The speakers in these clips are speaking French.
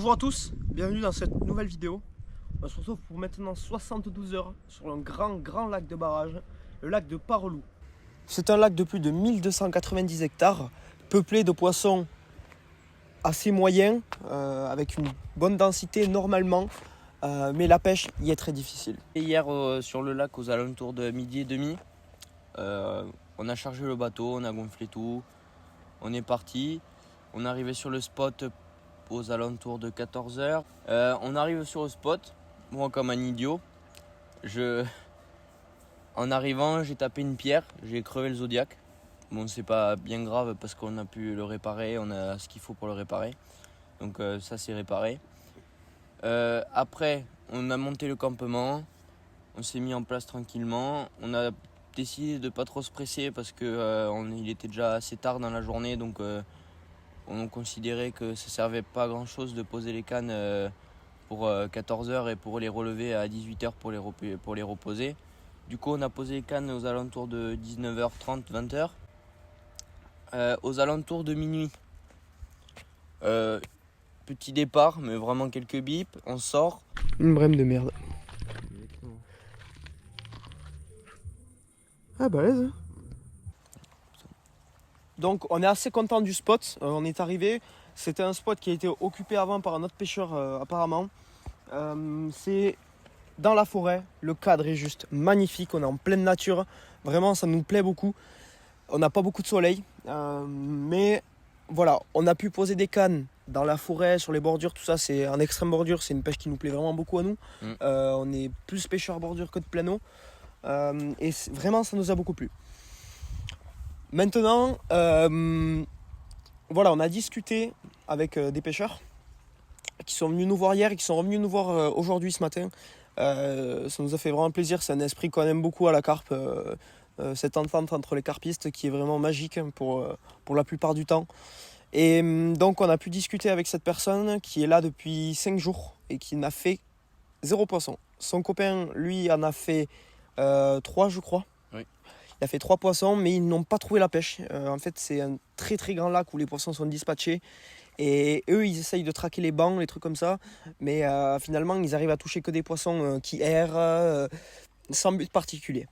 Bonjour à tous, bienvenue dans cette nouvelle vidéo. On se retrouve pour maintenant 72 heures sur un grand lac de barrage, le lac de Parelou. C'est un lac de plus de 1290 hectares, peuplé de poissons assez moyens, avec une bonne densité normalement, mais la pêche y est très difficile. Et hier sur le lac aux alentours de 12h30, on a chargé le bateau, on a gonflé tout, on est parti, on est arrivé sur le spot aux alentours de 14h. On arrive sur le spot, moi comme un idiot, en arrivant j'ai tapé une pierre, j'ai crevé le Zodiac. Bon, c'est pas bien grave parce qu'on a pu le réparer, on a ce qu'il faut pour le réparer, donc ça c'est réparé. Après on a monté le campement, on s'est mis en place tranquillement, on a décidé de pas trop se presser parce que il était déjà assez tard dans la journée, donc on considérait que ça servait pas à grand chose de poser les cannes pour 14h et pour les relever à 18h pour les reposer. Du coup on a posé les cannes aux alentours de 19h30, 20h. Aux alentours de minuit, petit départ mais vraiment quelques bips, on sort. Une brème de merde. Ah balèze hein. Donc on est assez content du spot, on est arrivé, c'était un spot qui a été occupé avant par un autre pêcheur apparemment. C'est dans la forêt, le cadre est juste magnifique, on est en pleine nature, vraiment ça nous plaît beaucoup. On n'a pas beaucoup de soleil, mais voilà, on a pu poser des cannes dans la forêt, sur les bordures, tout ça, c'est en extrême bordure, c'est une pêche qui nous plaît vraiment beaucoup à nous. On est plus pêcheur bordure que de plein eau, et vraiment ça nous a beaucoup plu. Maintenant, voilà, on a discuté avec des pêcheurs qui sont venus nous voir hier et qui sont revenus nous voir aujourd'hui ce matin. Ça nous a fait vraiment plaisir, c'est un esprit qu'on aime beaucoup à la carpe. Cette entente entre les carpistes qui est vraiment magique pour la plupart du temps. Et donc on a pu discuter avec cette personne qui est là depuis 5 jours et qui n'a fait 0 poisson. Son copain, lui, en a fait 3 je crois. Oui. Il a fait 3 poissons mais ils n'ont pas trouvé la pêche. En fait c'est un très grand lac où les poissons sont dispatchés. Et eux ils essayent de traquer les bancs, les trucs comme ça. Mais finalement ils arrivent à toucher que des poissons qui errent sans but particulier.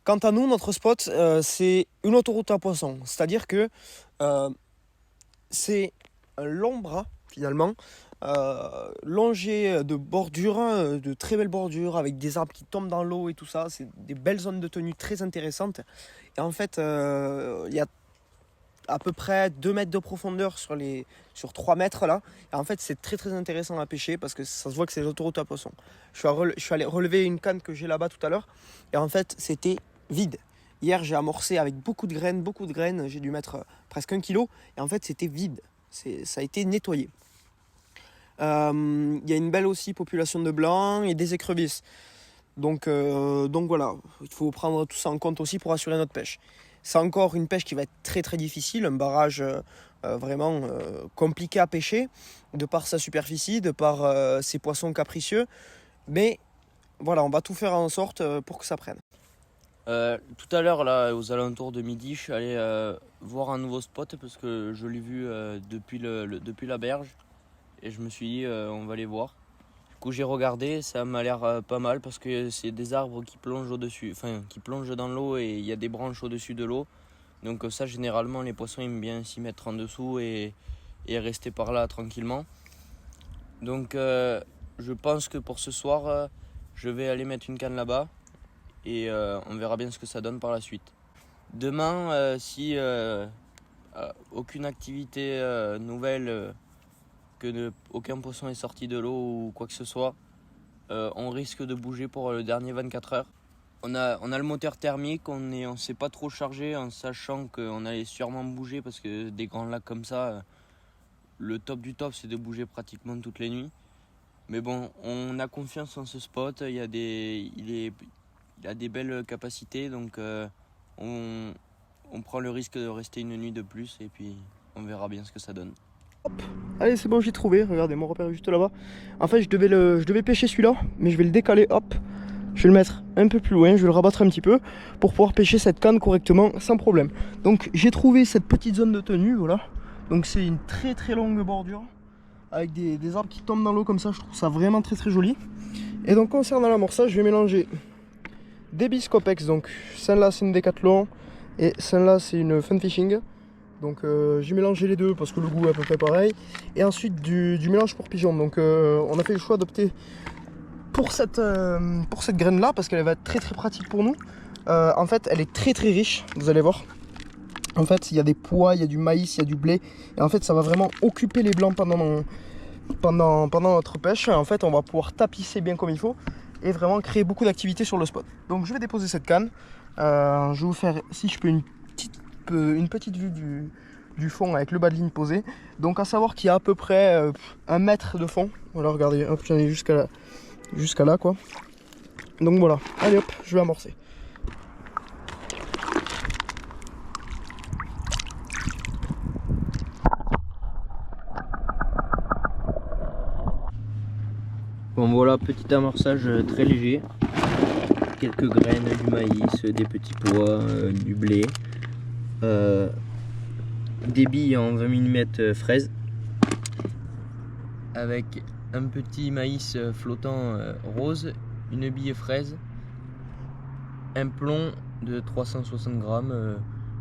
Quant à nous, notre spot, c'est une autoroute à poissons. C'est-à-dire que c'est un long bras, finalement, longé de bordures, de très belles bordures, avec des arbres qui tombent dans l'eau et tout ça. C'est des belles zones de tenue très intéressantes. Et en fait, il y a à peu près 2 mètres de profondeur sur 3 mètres là. Et en fait, c'est très intéressant à pêcher parce que ça se voit que c'est l'autoroute à poissons. Je suis allé relever une canne que j'ai là-bas tout à l'heure. Et en fait, c'était vide. Hier, j'ai amorcé avec beaucoup de graines. J'ai dû mettre presque 1 kilo. Et en fait, c'était vide. Ça a été nettoyé. Il y a une belle aussi population de blancs et des écrevisses. Donc voilà, il faut prendre tout ça en compte aussi pour assurer notre pêche. C'est encore une pêche qui va être très difficile, un barrage vraiment compliqué à pêcher, de par sa superficie, de par ses poissons capricieux. Mais voilà, on va tout faire en sorte pour que ça prenne. Tout à l'heure, là, aux alentours de midi, je suis allé voir un nouveau spot parce que je l'ai vu depuis la berge et je me suis dit on va aller voir. Du coup, j'ai regardé, ça m'a l'air pas mal parce que c'est des arbres qui plongent qui plongent dans l'eau et il y a des branches au-dessus de l'eau. Donc ça, généralement, les poissons aiment bien s'y mettre en dessous et rester par là tranquillement. Donc je pense que pour ce soir, je vais aller mettre une canne là-bas. Et on verra bien ce que ça donne par la suite. Demain, si aucune activité nouvelle, aucun poisson est sorti de l'eau ou quoi que ce soit, on risque de bouger pour le dernier 24 heures. On a le moteur thermique, on s'est pas trop chargé en sachant qu'on allait sûrement bouger parce que des grands lacs comme ça, le top du top c'est de bouger pratiquement toutes les nuits. Mais bon, on a confiance en ce spot, il a des belles capacités, donc on prend le risque de rester une nuit de plus et puis on verra bien ce que ça donne. Hop. Allez, c'est bon, j'ai trouvé, regardez, mon repère est juste là-bas. En fait, je devais pêcher celui-là, mais je vais le décaler, hop. Je vais le mettre un peu plus loin, je vais le rabattre un petit peu pour pouvoir pêcher cette canne correctement sans problème. Donc j'ai trouvé cette petite zone de tenue, voilà. Donc c'est une très longue bordure. avec des arbres qui tombent dans l'eau comme ça. Je trouve ça vraiment très joli. Et donc concernant l'amorçage, je vais mélanger des Biscopex, donc celle-là c'est une Decathlon et celle-là c'est une Fun Fishing. Donc j'ai mélangé les deux parce que le goût est à peu près pareil. Et ensuite du mélange pour pigeons. Donc on a fait le choix d'opter pour cette graine là parce qu'elle va être très pratique pour nous. En fait elle est très riche, vous allez voir. En fait il y a des pois, il y a du maïs, il y a du blé. Et en fait ça va vraiment occuper les blancs pendant notre pêche. En fait on va pouvoir tapisser bien comme il faut et vraiment créer beaucoup d'activités sur le spot. Donc je vais déposer cette canne. Je vais vous faire, si je peux, une petite vue du fond avec le bas de ligne posé. Donc à savoir qu'il y a à peu près 1 mètre de fond. Voilà, regardez, hop, j'en ai jusqu'à là quoi. Donc voilà, allez hop, je vais amorcer. Bon voilà, petit amorçage très léger. Quelques graines, du maïs, des petits pois, du blé. Des billes en 20 mm fraise. Avec un petit maïs flottant rose, une bille fraise, un plomb de 360 grammes,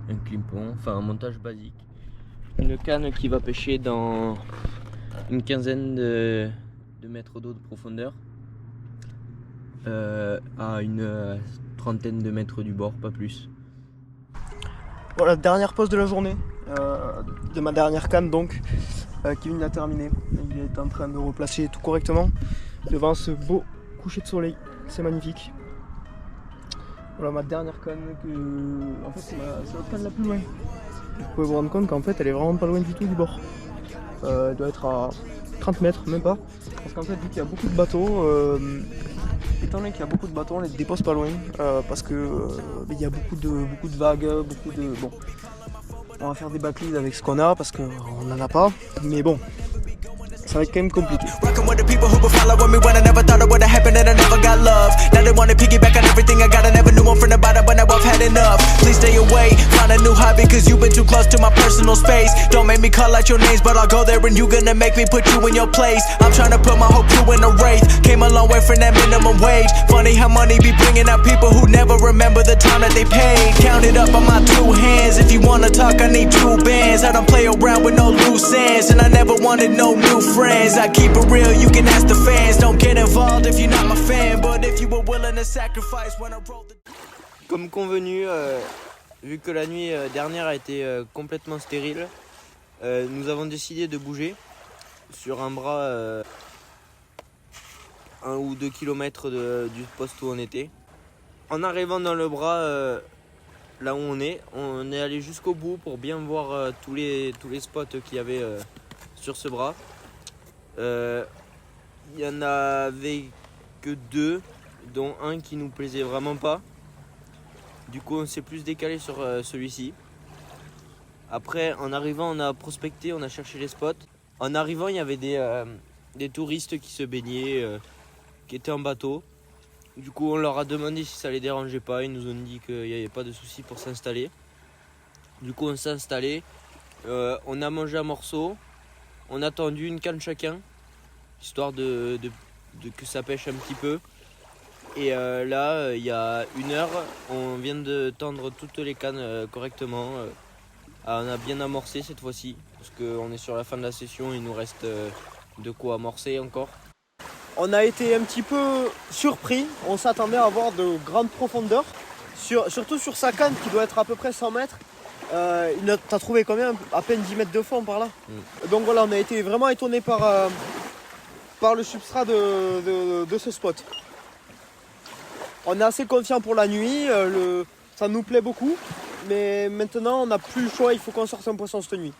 un climpon, enfin un montage basique. Une canne qui va pêcher dans une quinzaine de mètres d'eau de profondeur, à une trentaine de mètres du bord, pas plus. Voilà, dernière pause de la journée, de ma dernière canne donc. Kevin l'a terminé, il est en train de replacer tout correctement devant ce beau coucher de soleil, c'est magnifique. Voilà ma dernière canne, en fait c'est la canne la plus loin. Vous pouvez vous rendre compte qu'en fait elle est vraiment pas loin du tout du bord. Elle doit être à 30 mètres, même pas. Parce qu'en fait vu qu'il y a beaucoup de bateaux, étant donné qu'il y a beaucoup de bateaux, on les dépose pas loin parce que il y a beaucoup de vagues, bon. On va faire des backleads avec ce qu'on a parce qu'on n'en a pas, mais bon, ça va être quand même compliqué. Rockin' with the people who were following me when I never thought it would have happened and I never got love. Now they wanna piggyback on everything I got. I never knew one from the bottom, but now I've had enough. Please stay away, find a new hobby, cause you've been too close to my personal space. Don't make me call out your names, but I'll go there and you gonna make me put you in your place. I'm trying to put my whole crew in a wraith. Came a long way from that minimum wage. Funny how money be bringing out people who never remember the time that they paid. Count it up on my 2 hands. If you wanna talk, I need 2 bands. I don't play around with no loose ends, and I never wanted no new friends. I keep it real, you can ask the fans. Don't get involved if you're not my fan, but if you were willing to sacrifice when I rolled the... Comme convenu, vu que la nuit dernière a été complètement stérile, nous avons décidé de bouger sur un bras 1 ou 2 km du poste où on était. En arrivant dans le bras, là où on est allé jusqu'au bout pour bien voir tous les spots qu'il y avait sur ce bras. Il y en avait que 2, dont un qui nous plaisait vraiment pas. Du coup on s'est plus décalé sur celui-ci. Après en arrivant on a prospecté, on a cherché les spots. En arrivant il y avait des touristes qui se baignaient, qui étaient en bateau. Du coup on leur a demandé si ça les dérangeait pas, ils nous ont dit qu'il n'y avait pas de souci pour s'installer. Du coup on s'est installé, on a mangé un morceau, on a tendu une canne chacun, histoire de que ça pêche un petit peu. Et là, il y a 1 heure, on vient de tendre toutes les cannes correctement. On a bien amorcé cette fois-ci, parce qu'on est sur la fin de la session, il nous reste de quoi amorcer encore. On a été un petit peu surpris, on s'attendait à avoir de grandes profondeurs, surtout sur sa canne qui doit être à peu près 100 mètres. T'as trouvé combien? À peine 10 mètres de fond par là. Donc voilà, on a été vraiment étonné par le substrat de ce spot. On est assez confiant pour la nuit, ça nous plaît beaucoup, mais maintenant on n'a plus le choix, il faut qu'on sorte un poisson cette nuit.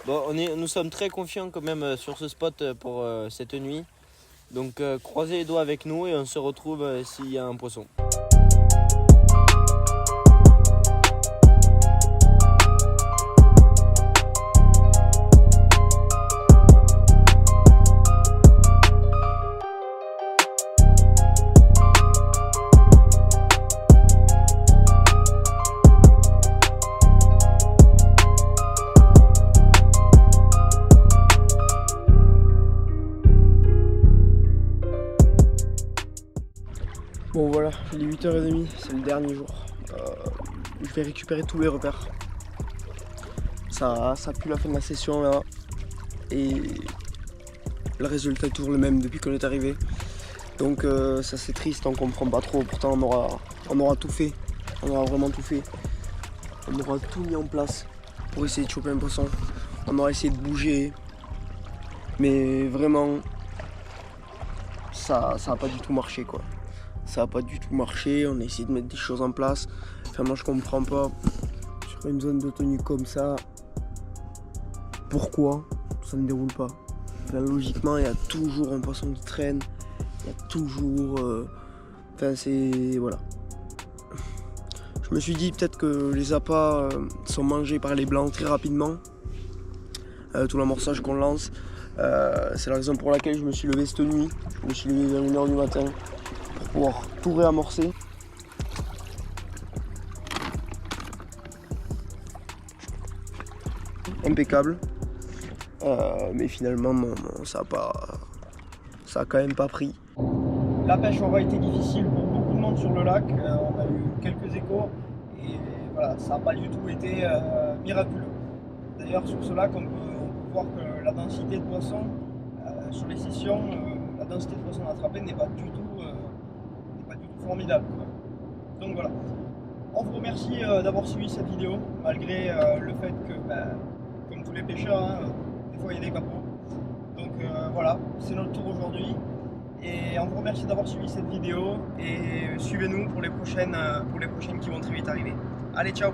Bon, nous sommes très confiants quand même sur ce spot pour cette nuit. Donc croisez les doigts avec nous et on se retrouve s'il y a un poisson. Bon voilà, il est 8h30, c'est le dernier jour. Je vais récupérer tous les repères. Ça pue la fin de la session là. Et le résultat est toujours le même depuis qu'on est arrivé. Donc ça c'est triste, on comprend pas trop. Pourtant on aura tout fait. On aura vraiment tout fait. On aura tout mis en place pour essayer de choper un poisson. On aura essayé de bouger. Mais vraiment, ça a pas du tout marché quoi. Ça a pas du tout marché, on a essayé de mettre des choses en place. Enfin moi je comprends pas, sur une zone de tenue comme ça, pourquoi ça ne déroule pas. Enfin, logiquement il y a toujours un poisson qui traîne, il y a toujours... Enfin c'est... voilà. Je me suis dit peut-être que les appâts sont mangés par les blancs très rapidement. Tout l'amorçage qu'on lance. C'est la raison pour laquelle je me suis levé cette nuit. Je me suis levé vers 1h du matin pour pouvoir tout réamorcer. Impeccable. Mais finalement ça a quand même pas pris. La pêche aura été difficile pour beaucoup de monde sur le lac. On a eu quelques échos et voilà, ça n'a pas du tout été miraculeux. D'ailleurs sur ce lac on peut voir que la densité de poissons sur les sessions, la densité de poissons attrapés n'est pas du tout formidable quoi. Donc voilà. On vous remercie d'avoir suivi cette vidéo, malgré le fait que, comme tous les pêcheurs, hein, des fois il y a des capots. Donc voilà, c'est notre tour aujourd'hui. Et on vous remercie d'avoir suivi cette vidéo. Et suivez-nous pour les prochaines qui vont très vite arriver. Allez, ciao!